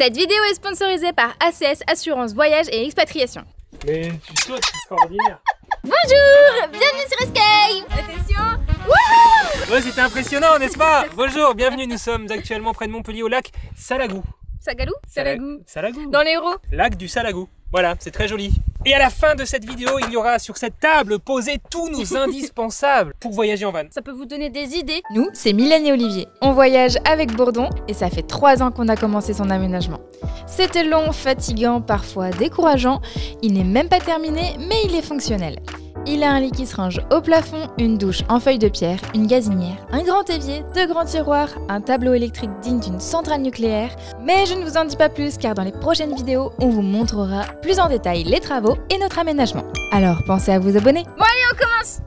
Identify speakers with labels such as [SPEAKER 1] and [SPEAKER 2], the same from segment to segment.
[SPEAKER 1] Cette vidéo est sponsorisée par ACS Assurance Voyage et Expatriation.
[SPEAKER 2] Mais tu sautes, c'est extraordinaire.
[SPEAKER 1] Bonjour, bienvenue sur Escape. Attention. Wouhou!
[SPEAKER 2] Ouais, c'était impressionnant, n'est-ce pas? Bonjour, bienvenue, nous sommes actuellement près de Montpellier au lac Salagou.
[SPEAKER 1] Sagalou? Salagou.
[SPEAKER 2] Salagou.
[SPEAKER 1] Dans l'Hérault.
[SPEAKER 2] Lac du Salagou. Voilà, c'est très joli. Et à la fin de cette vidéo, il y aura sur cette table posé tous nos indispensables pour voyager en van.
[SPEAKER 1] Ça peut vous donner des idées.
[SPEAKER 3] Nous, c'est Mylène et Olivier. On voyage avec Bourdon et ça fait 3 ans qu'on a commencé son aménagement. C'était long, fatigant, parfois décourageant. Il n'est même pas terminé, mais il est fonctionnel. Il a un lit qui se range au plafond, une douche en feuilles de pierre, une gazinière, un grand évier, 2 grands tiroirs, un tableau électrique digne d'une centrale nucléaire. Mais je ne vous en dis pas plus car dans les prochaines vidéos, on vous montrera plus en détail les travaux et notre aménagement. Alors pensez à vous abonner.
[SPEAKER 1] Bon allez, on commence.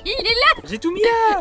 [SPEAKER 1] Il est là.
[SPEAKER 2] J'ai tout mis là.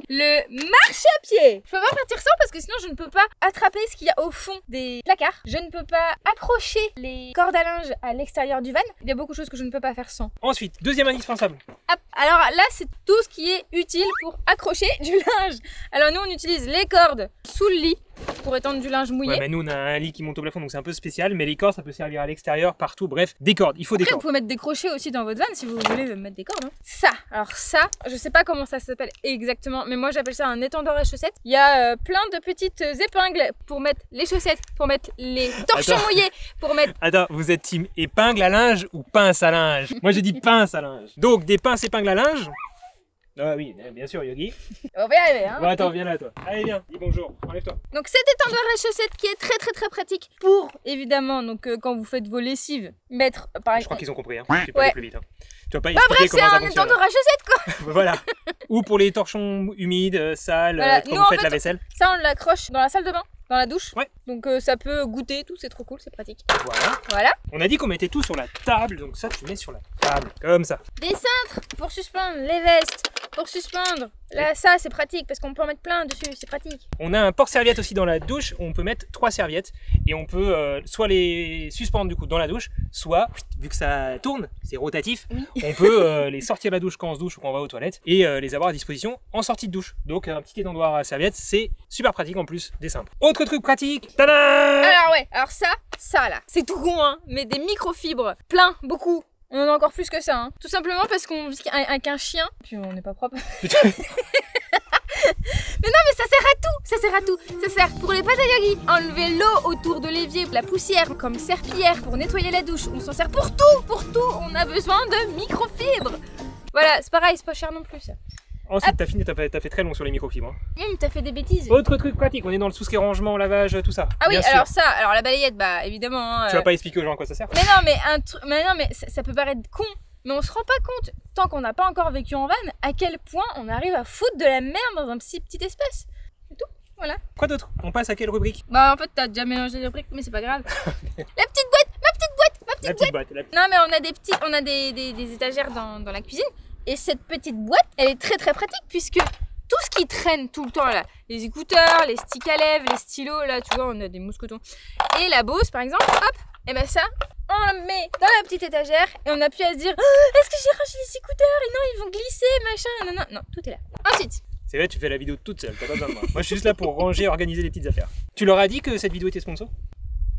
[SPEAKER 1] Le marchepied. Je peux pas partir sans parce que sinon je ne peux pas attraper ce qu'il y a au fond des placards. Je ne peux pas accrocher les cordes à linge à l'extérieur du van. Il y a beaucoup de choses que je ne peux pas faire sans.
[SPEAKER 2] Ensuite, deuxième indispensable.
[SPEAKER 1] Hop. Alors là, c'est tout ce qui est utile pour accrocher du linge. Alors nous, on utilise les cordes sous le lit pour étendre du linge mouillé.
[SPEAKER 2] Ouais, mais nous on a un lit qui monte au plafond donc c'est un peu spécial, mais les cordes ça peut servir à l'extérieur, partout, bref, des cordes, il faut des
[SPEAKER 1] Après, vous
[SPEAKER 2] cordes.
[SPEAKER 1] pouvez mettre des crochets aussi dans votre van si vous voulez mettre des cordes. Hein. Ça, alors ça, je sais pas comment ça s'appelle exactement, mais moi j'appelle ça un étendard à chaussettes. Il y a plein de petites épingles pour mettre les chaussettes, pour mettre les torchons mouillés, pour mettre...
[SPEAKER 2] Attends, vous êtes team épingle à linge ou pince à linge? Moi j'ai dit pince à linge. Donc des pinces épingles à linge. Ah oui, bien sûr Yogi.
[SPEAKER 1] On va y arriver, hein.
[SPEAKER 2] Bon attends, viens là toi. Allez viens, dis bonjour, enlève-toi.
[SPEAKER 1] Donc cet étendard à chaussettes qui est très pratique pour, évidemment, donc quand vous faites vos lessives, mettre par
[SPEAKER 2] Je
[SPEAKER 1] exemple...
[SPEAKER 2] crois qu'ils ont compris, hein. Je vais pas aller plus vite. Hein. Tu vas pas
[SPEAKER 1] Bah
[SPEAKER 2] expliquer
[SPEAKER 1] bref, c'est
[SPEAKER 2] comment ça
[SPEAKER 1] un
[SPEAKER 2] fonctionne.
[SPEAKER 1] étendard à chaussettes quoi.
[SPEAKER 2] Voilà. Ou pour les torchons humides, sales,
[SPEAKER 1] Voilà.
[SPEAKER 2] quand
[SPEAKER 1] Nous,
[SPEAKER 2] vous
[SPEAKER 1] en
[SPEAKER 2] faites
[SPEAKER 1] fait,
[SPEAKER 2] la vaisselle.
[SPEAKER 1] Ça on l'accroche dans la salle de bain, dans la douche.
[SPEAKER 2] Ouais.
[SPEAKER 1] Donc ça peut goûter tout, c'est trop cool, c'est pratique.
[SPEAKER 2] Voilà.
[SPEAKER 1] Voilà.
[SPEAKER 2] On a dit qu'on mettait tout sur la table, donc ça tu mets sur la table, comme ça.
[SPEAKER 1] Des cintres pour suspendre les vestes, pour suspendre. Là, ça c'est pratique parce qu'on peut en mettre plein dessus, c'est pratique.
[SPEAKER 2] On a un porte-serviette aussi dans la douche où on peut mettre 3 serviettes et on peut soit les suspendre du coup dans la douche, soit, vu que ça tourne, c'est rotatif,
[SPEAKER 1] Oui.
[SPEAKER 2] on peut les sortir de la douche quand on se douche ou quand on va aux toilettes et les avoir à disposition en sortie de douche. Donc un petit étendoir à serviette, c'est super pratique en plus des simples. Autre truc pratique, tada!
[SPEAKER 1] Alors ouais, alors ça là, c'est tout con hein, mais des microfibres, plein, beaucoup. On en a encore plus que ça, hein. Tout simplement parce qu'on vit avec un chien, puis on n'est pas propre.
[SPEAKER 2] Putain.
[SPEAKER 1] Mais non mais ça sert à tout, ça sert à tout. Ça sert pour les pâtes à yogi, enlever l'eau autour de l'évier, la poussière comme serpillière pour nettoyer la douche. On s'en sert pour tout, on a besoin de microfibres. Voilà, c'est pareil, c'est pas cher non plus ça.
[SPEAKER 2] Ensuite t'as fini, t'as fait très long sur les microfibres. Hein.
[SPEAKER 1] T'as fait des bêtises.
[SPEAKER 2] Autre truc pratique, on est dans le tout-ce rangement, lavage, tout ça.
[SPEAKER 1] Ah oui,
[SPEAKER 2] Bien
[SPEAKER 1] alors
[SPEAKER 2] sûr.
[SPEAKER 1] ça, alors la balayette, bah évidemment. Hein,
[SPEAKER 2] Tu vas pas expliquer aux gens à quoi ça sert?
[SPEAKER 1] Mais non, mais ça peut paraître con, mais on se rend pas compte, tant qu'on n'a pas encore vécu en van, à quel point on arrive à foutre de la merde dans un petit espace. C'est tout, voilà.
[SPEAKER 2] Quoi d'autre? On passe à quelle rubrique?
[SPEAKER 1] Bah en fait t'as déjà mélangé les rubriques, mais c'est pas grave. La petite boîte.
[SPEAKER 2] La petite boîte.
[SPEAKER 1] Non mais on a des étagères dans la cuisine, et cette petite boîte, elle est très pratique puisque tout ce qui traîne tout le temps là, les écouteurs, les sticks à lèvres, les stylos, là tu vois on a des mousquetons, et la Bose par exemple, hop, et ben ça, on le met dans la petite étagère et on appuie à se dire oh, est-ce que j'ai rangé les écouteurs et non ils vont glisser machin, non, tout est là. Ensuite,
[SPEAKER 2] C'est vrai, tu fais la vidéo toute seule, t'as pas besoin de moi. Moi je suis juste là pour ranger et organiser les petites affaires. Tu leur as dit que cette vidéo était sponsor?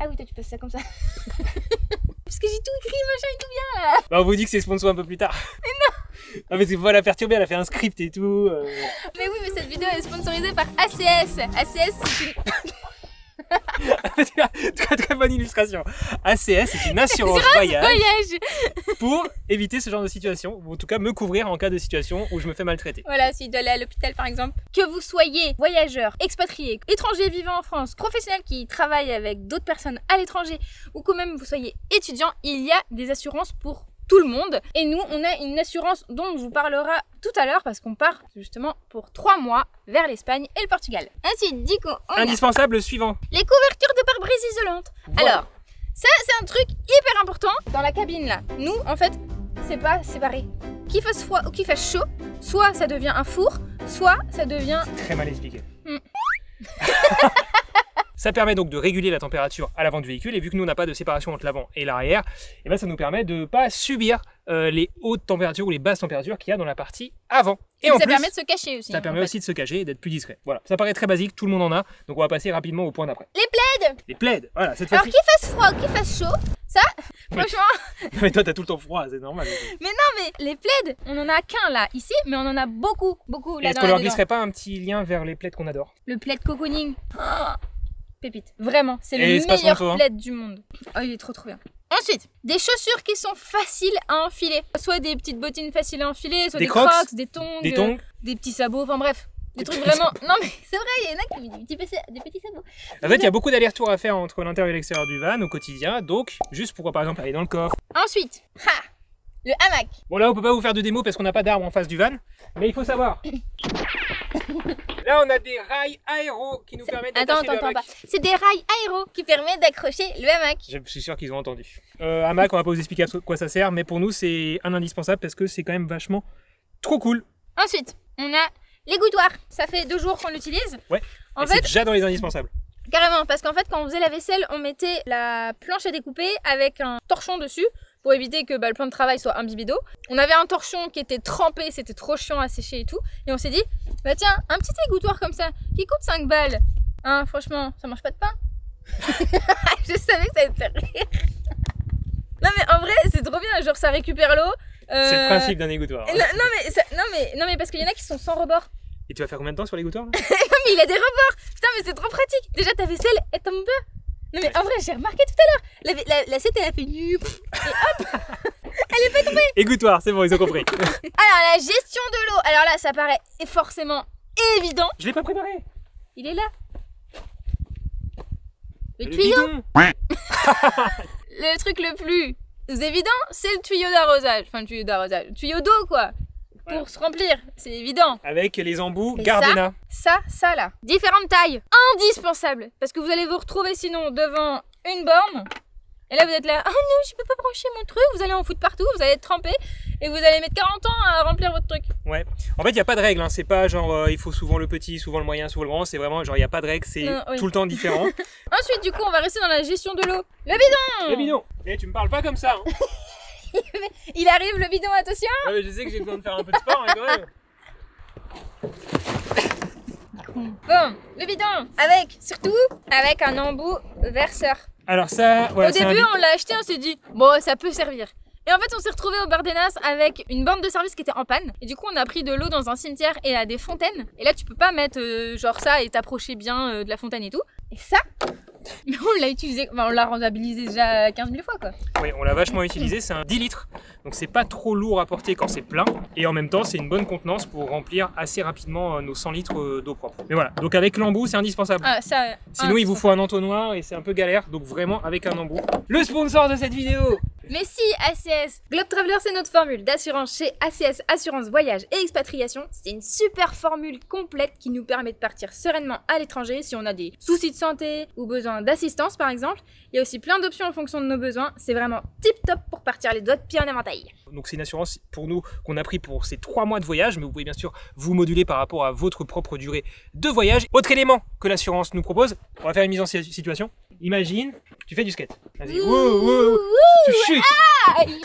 [SPEAKER 1] ah oui toi tu passes ça comme ça. Parce que j'ai tout écrit machin et tout bien là.
[SPEAKER 2] Bah on vous dit que c'est sponsor un peu plus tard. Mais non. Ah mais c'est pour la perturber, elle a fait un script et tout.
[SPEAKER 1] Mais oui mais cette vidéo est sponsorisée par ACS. ACS c'est une...
[SPEAKER 2] Très bonne illustration. ACS c'est une assurance voyage pour éviter ce genre de situation, ou en tout cas me couvrir en cas de situation où je me fais maltraiter.
[SPEAKER 1] Voilà, si je dois aller à l'hôpital par exemple. Que vous soyez voyageur, expatrié, étranger vivant en France, professionnel qui travaille avec d'autres personnes à l'étranger, ou que même vous soyez étudiant, il y a des assurances pour tout le monde. Et nous, on a une assurance dont on vous parlera tout à l'heure parce qu'on part justement pour 3 mois vers l'Espagne et le Portugal. Ensuite, du coup, on a
[SPEAKER 2] Indispensable suivant.
[SPEAKER 1] les couvertures de pare-brise isolantes.
[SPEAKER 2] Voilà.
[SPEAKER 1] Alors, ça c'est un truc hyper important dans la cabine là. Nous, en fait, c'est pas séparé. Qu'il fasse froid ou qu'il fasse chaud, soit ça devient un four, soit ça devient...
[SPEAKER 2] Très mal expliqué. Ça permet donc de réguler la température à l'avant du véhicule, et vu que nous on n'a pas de séparation entre l'avant et l'arrière, et ben ça nous permet de ne pas subir les hautes températures ou les basses températures qu'il y a dans la partie avant. Et en
[SPEAKER 1] ça
[SPEAKER 2] plus,
[SPEAKER 1] permet de se cacher aussi.
[SPEAKER 2] ça permet aussi de se cacher et d'être plus discret. Voilà, ça paraît très basique, tout le monde en a, donc on va passer rapidement au point d'après.
[SPEAKER 1] Les plaids.
[SPEAKER 2] Les plaids, voilà, cette
[SPEAKER 1] Alors
[SPEAKER 2] fois-ci.
[SPEAKER 1] qu'il fasse froid ou qu'il fasse chaud, ça,
[SPEAKER 2] Mais-
[SPEAKER 1] franchement.
[SPEAKER 2] Mais toi, t'as tout le temps froid, c'est normal.
[SPEAKER 1] Mais les plaids, on en a qu'un là, ici, mais on en a beaucoup là
[SPEAKER 2] Est-ce
[SPEAKER 1] dans
[SPEAKER 2] qu'on leur
[SPEAKER 1] là-dedans.
[SPEAKER 2] glisserait pas un petit lien vers les plaids qu'on adore?
[SPEAKER 1] Le plaid cocooning. Oh, pépite. Vraiment, c'est
[SPEAKER 2] Et
[SPEAKER 1] le
[SPEAKER 2] espace
[SPEAKER 1] meilleur
[SPEAKER 2] manteau, hein.
[SPEAKER 1] plaid du monde. Oh, il est trop bien. Ensuite, des chaussures qui sont faciles à enfiler. Soit des petites bottines faciles à enfiler, soit
[SPEAKER 2] Des
[SPEAKER 1] des
[SPEAKER 2] Crocs,
[SPEAKER 1] crocs, des tongs,
[SPEAKER 2] Des tongs.
[SPEAKER 1] des petits sabots, enfin bref. Des trucs vraiment. Non mais c'est vrai, il y en a qui mettent des petits sabots.
[SPEAKER 2] En fait, il y a beaucoup d'allers-retours à faire entre l'intérieur et l'extérieur du van au quotidien, donc juste pour par exemple aller dans le coffre.
[SPEAKER 1] Ensuite, le hamac.
[SPEAKER 2] Bon, là, on peut pas vous faire de démo parce qu'on n'a pas d'arbre en face du van, mais il faut savoir. Là, on a des rails aéros qui nous permettent d'attacher le hamac.
[SPEAKER 1] C'est des rails aéros qui permettent d'accrocher le hamac.
[SPEAKER 2] Je suis sûr qu'ils ont entendu. Hamac, on va pas vous expliquer à quoi ça sert, mais pour nous, c'est un indispensable parce que c'est quand même vachement trop cool.
[SPEAKER 1] Ensuite, on a l'égouttoir. Ça fait 2 jours qu'on l'utilise.
[SPEAKER 2] Ouais.
[SPEAKER 1] En
[SPEAKER 2] Et c'est
[SPEAKER 1] fait,
[SPEAKER 2] déjà dans les indispensables.
[SPEAKER 1] carrément, parce qu'en fait, quand on faisait la vaisselle, on mettait la planche à découper avec un torchon dessus pour éviter que le plan de travail soit imbibé d'eau. On avait un torchon qui était trempé, c'était trop chiant à sécher et tout. Et on s'est dit, bah tiens, un petit égouttoir comme ça, qui coûte 5 balles. Hein, franchement, ça mange pas de pain. Je savais que ça allait te faire rire. Non mais en vrai, c'est trop bien, genre ça récupère l'eau.
[SPEAKER 2] C'est le principe d'un égouttoir.
[SPEAKER 1] Non mais parce qu'il y en a qui sont sans rebord.
[SPEAKER 2] Et tu vas faire combien de temps sur l'égouttoir là?
[SPEAKER 1] Non mais il a des rebords. Putain mais c'est trop pratique. Déjà ta vaisselle, elle tombe pas. Non mais en vrai, j'ai remarqué tout à l'heure. L'assiette elle a fait nu. Et hop, elle est pas tombée.
[SPEAKER 2] Égouttoir, c'est bon, ils ont compris.
[SPEAKER 1] Alors la gestion de l'eau. Alors là, ça paraît forcément évident.
[SPEAKER 2] Je l'ai pas préparé.
[SPEAKER 1] Il est là. Le
[SPEAKER 2] Le
[SPEAKER 1] tuyau.
[SPEAKER 2] bidon.
[SPEAKER 1] Le truc le plus évident, c'est le tuyau d'arrosage. Enfin le tuyau d'arrosage. Le tuyau d'eau quoi.
[SPEAKER 2] Voilà.
[SPEAKER 1] Pour se remplir, c'est évident.
[SPEAKER 2] Avec les embouts
[SPEAKER 1] Et
[SPEAKER 2] Gardena.
[SPEAKER 1] Ça là. Différentes tailles. Indispensables. Parce que vous allez vous retrouver sinon devant une borne. Et là vous êtes là, oh non, je peux pas brancher mon truc. Vous allez en foutre partout, vous allez être trempé. Et vous allez mettre 40 ans à remplir votre truc.
[SPEAKER 2] Ouais. En fait, il n'y a pas de règle. Hein. C'est pas genre il faut souvent le petit, souvent le moyen, souvent le grand. C'est vraiment genre il n'y a pas de règle. C'est
[SPEAKER 1] Non, oui.
[SPEAKER 2] tout le temps différent.
[SPEAKER 1] Ensuite, du coup, on va rester dans la gestion de l'eau. Le bidon.
[SPEAKER 2] Le bidon. Et tu me parles pas comme ça. Hein.
[SPEAKER 1] Il arrive le bidon, attention.
[SPEAKER 2] Ouais, mais je sais que j'ai besoin de faire un peu de sport, mais quand même.
[SPEAKER 1] Bon, le bidon. Surtout, avec un embout verseur.
[SPEAKER 2] Alors ça, voilà,
[SPEAKER 1] Au
[SPEAKER 2] c'est un
[SPEAKER 1] début,
[SPEAKER 2] bidon.
[SPEAKER 1] on l'a acheté, on s'est dit, bon, ça peut servir. Et en fait, on s'est retrouvé au Bardenas avec une borne de service qui était en panne. Et du coup, on a pris de l'eau dans un cimetière et à des fontaines. Et là, tu peux pas mettre genre ça et t'approcher bien de la fontaine et tout. Et ça, mais on l'a utilisé, enfin, on l'a rentabilisé déjà 15 000 fois quoi.
[SPEAKER 2] Oui, on l'a vachement utilisé. C'est un 10 litres. Donc c'est pas trop lourd à porter quand c'est plein. Et en même temps, c'est une bonne contenance pour remplir assez rapidement nos 100 litres d'eau propre. Mais voilà. Donc avec l'embout, c'est indispensable.
[SPEAKER 1] Ah, ça.
[SPEAKER 2] Sinon, il vous faut un entonnoir et c'est un peu galère. Donc vraiment avec un embout. Le sponsor de cette vidéo.
[SPEAKER 1] Mais si, ACS Globe Traveler, c'est notre formule d'assurance chez ACS Assurance Voyage et Expatriation. C'est une super formule complète qui nous permet de partir sereinement à l'étranger si on a des soucis de santé ou besoin d'assistance par exemple. Il y a aussi plein d'options en fonction de nos besoins. C'est vraiment tip top pour partir les doigts de pied en éventail.
[SPEAKER 2] Donc c'est une assurance pour nous qu'on a pris pour ces 3 mois de voyage, mais vous pouvez bien sûr vous moduler par rapport à votre propre durée de voyage. Autre élément que l'assurance nous propose, on va faire une mise en situation. Imagine, tu fais du skate. Vas-y, tu chutes.
[SPEAKER 1] Aïe.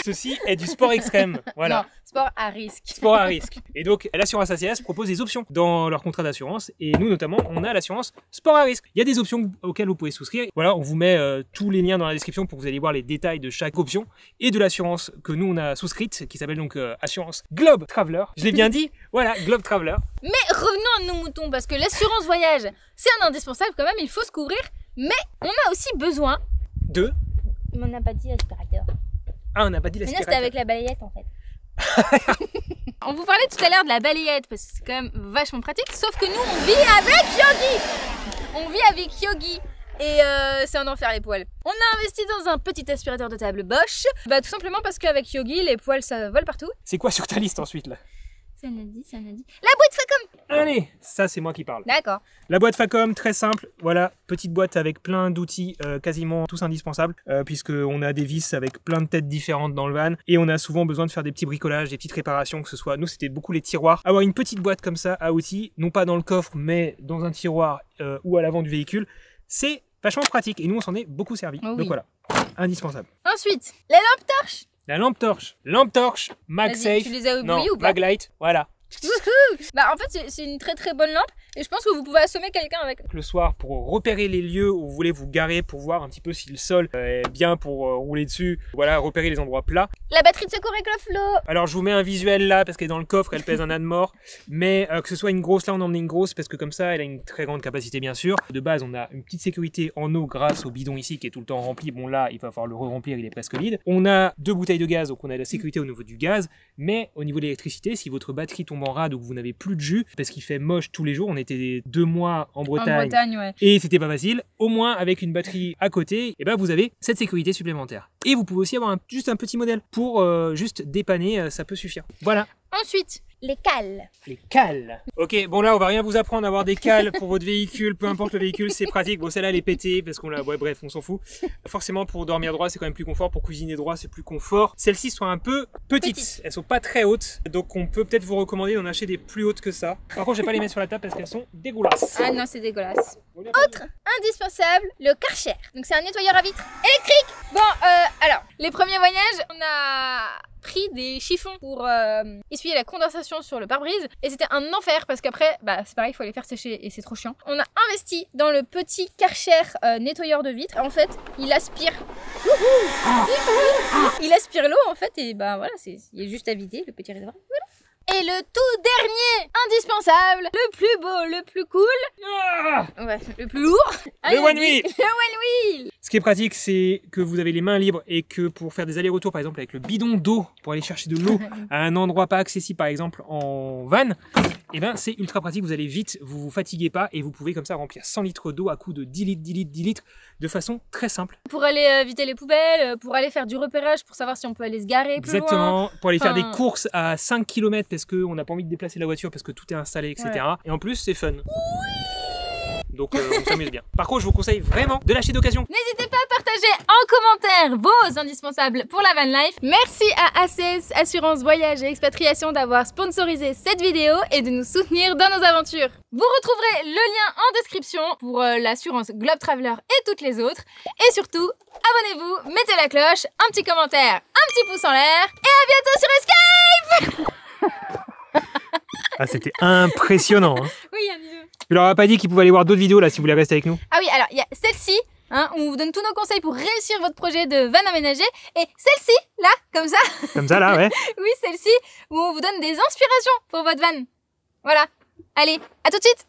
[SPEAKER 2] Ceci est du sport extrême. Voilà.
[SPEAKER 1] Non, sport à risque.
[SPEAKER 2] Sport à risque. Et donc, l'assurance ACS propose des options dans leur contrat d'assurance. Et nous, notamment, on a l'assurance sport à risque. Il y a des options auxquelles vous pouvez souscrire. Voilà, on vous met tous les liens dans la description pour que vous allez voir les détails de chaque option et de l'assurance que nous, on a souscrite, qui s'appelle donc assurance Globe Traveler. Je l'ai bien dit. Voilà, Globe Traveler.
[SPEAKER 1] Mais revenons à nos moutons parce que l'assurance voyage, c'est un indispensable quand même, il faut se couvrir. Mais on a aussi besoin...
[SPEAKER 2] De...
[SPEAKER 1] Mais on n'a pas dit l'aspirateur.
[SPEAKER 2] Ah, on n'a pas dit
[SPEAKER 1] Mais non,
[SPEAKER 2] l'aspirateur.
[SPEAKER 1] c'était avec la balayette en fait. On vous parlait tout à l'heure de la balayette parce que c'est quand même vachement pratique. Sauf que nous, on vit avec Yogi. On vit avec Yogi. Et c'est un enfer les poils. On a investi dans un petit aspirateur de table Bosch. Bah tout simplement parce qu'avec Yogi, les poils ça vole partout.
[SPEAKER 2] C'est quoi sur ta liste ensuite là?
[SPEAKER 1] Ça en a dit. La boîte Facom.
[SPEAKER 2] Allez, ça c'est moi qui parle.
[SPEAKER 1] D'accord.
[SPEAKER 2] La boîte Facom, très simple, voilà, petite boîte avec plein d'outils quasiment tous indispensables, puisqu'on a des vis avec plein de têtes différentes dans le van, et on a souvent besoin de faire des petits bricolages, des petites réparations, que ce soit, nous c'était beaucoup les tiroirs. Avoir une petite boîte comme ça à outils, non pas dans le coffre, mais dans un tiroir ou à l'avant du véhicule, c'est vachement pratique, et nous on s'en est beaucoup servi,
[SPEAKER 1] Oh oui.
[SPEAKER 2] donc voilà, indispensable.
[SPEAKER 1] Ensuite, les lampes torches.
[SPEAKER 2] La lampe torche. Lampe torche,
[SPEAKER 1] Vas-y,
[SPEAKER 2] MagSafe.
[SPEAKER 1] tu les as
[SPEAKER 2] Non,
[SPEAKER 1] oubliés ou pas?
[SPEAKER 2] Maglite, voilà.
[SPEAKER 1] Bah en fait c'est une très très bonne lampe et je pense que vous pouvez assommer quelqu'un avec.
[SPEAKER 2] Le soir, pour repérer les lieux où vous voulez vous garer, pour voir un petit peu si le sol est bien pour rouler dessus. Voilà, repérer les endroits plats.
[SPEAKER 1] La batterie de secours avec le flot.
[SPEAKER 2] Alors je vous mets un visuel là parce qu'elle est dans le coffre, elle pèse un âne mort. Mais que ce soit une grosse, là on en met une grosse parce que comme ça elle a une très grande capacité bien sûr. De base on a une petite sécurité en eau grâce au bidon ici qui est tout le temps rempli. Bon là il va falloir le re-remplir, il est presque vide. On a 2 bouteilles de gaz, donc on a la sécurité au niveau du gaz. Mais au niveau de l'électricité, si votre batterie tombe en rade ou que vous n'avez plus de jus, parce qu'il fait moche tous les jours, on était 2 mois en Bretagne.
[SPEAKER 1] Ouais.
[SPEAKER 2] Et c'était pas facile, au moins avec une batterie à côté, et ben vous avez cette sécurité supplémentaire. Et vous pouvez aussi avoir juste un petit modèle pour juste dépanner, ça peut suffire. Voilà.
[SPEAKER 1] Ensuite, les cales.
[SPEAKER 2] Les cales. Ok, bon là on va rien vous apprendre à avoir des cales pour votre véhicule, peu importe le véhicule, c'est pratique. Bon celle-là elle est pétée parce qu'on l'a... Ouais bref, on s'en fout. Forcément pour dormir droit c'est quand même plus confort, pour cuisiner droit c'est plus confort. Celles-ci sont un peu petites, elles sont pas très hautes, donc on peut peut-être vous recommander d'en acheter des plus hautes que ça. Par contre je vais pas les mettre sur la table parce qu'elles sont dégueulasses.
[SPEAKER 1] Ah non c'est dégueulasse. Autre indispensable, le Karcher. Donc c'est un nettoyeur à vitres électrique. Bon alors, les premiers voyages, on a pris des chiffons pour essuyer la condensation sur le pare-brise et c'était un enfer parce qu'après bah c'est pareil, il faut les faire sécher et c'est trop chiant. On a investi dans le petit Karcher nettoyeur de vitres. En fait il aspire il aspire l'eau en fait et bah voilà, il est juste à vider le petit réservoir. Voilà. Et le tout dernier indispensable, le plus beau, le plus cool, ouais, le plus lourd,
[SPEAKER 2] Le One Wheel.
[SPEAKER 1] Le One Wheel.
[SPEAKER 2] Ce qui est pratique, c'est que vous avez les mains libres et que pour faire des allers-retours, par exemple, avec le bidon d'eau, pour aller chercher de l'eau à un endroit pas accessible, par exemple en van, et ben c'est ultra pratique, vous allez vite, vous vous fatiguez pas et vous pouvez comme ça remplir 100 litres d'eau à coup de 10 litres, 10 litres, 10 litres, de façon très simple.
[SPEAKER 1] Pour aller vider les poubelles, pour aller faire du repérage, pour savoir si on peut aller se garer plus loin.
[SPEAKER 2] Exactement, pour aller faire des courses à 5 km parce qu'on n'a pas envie de déplacer la voiture parce que tout est installé, etc.
[SPEAKER 1] Ouais.
[SPEAKER 2] Et en plus, c'est fun. Donc on s'amuse bien. Par contre, je vous conseille vraiment de l'acheter d'occasion.
[SPEAKER 1] N'hésitez pas à partager en commentaire vos indispensables pour la van life. Merci à ACS Assurance Voyage et Expatriation d'avoir sponsorisé cette vidéo et de nous soutenir dans nos aventures. Vous retrouverez le lien en description pour l'assurance Globe Traveler et toutes les autres. Et surtout, abonnez-vous, mettez la cloche, un petit commentaire, un petit pouce en l'air et à bientôt sur Escape.
[SPEAKER 2] Ah, c'était impressionnant. Hein.
[SPEAKER 1] Oui, un vidéo.
[SPEAKER 2] Je leur ai pas dit qu'ils pouvaient aller voir d'autres vidéos là si vous voulez rester avec nous.
[SPEAKER 1] Ah oui, alors il y a celle-ci, hein, où on vous donne tous nos conseils pour réussir votre projet de van aménagé. Et celle-ci, là, comme ça.
[SPEAKER 2] Comme ça là, ouais.
[SPEAKER 1] Oui, celle-ci, où on vous donne des inspirations pour votre van. Voilà. Allez, à tout de suite.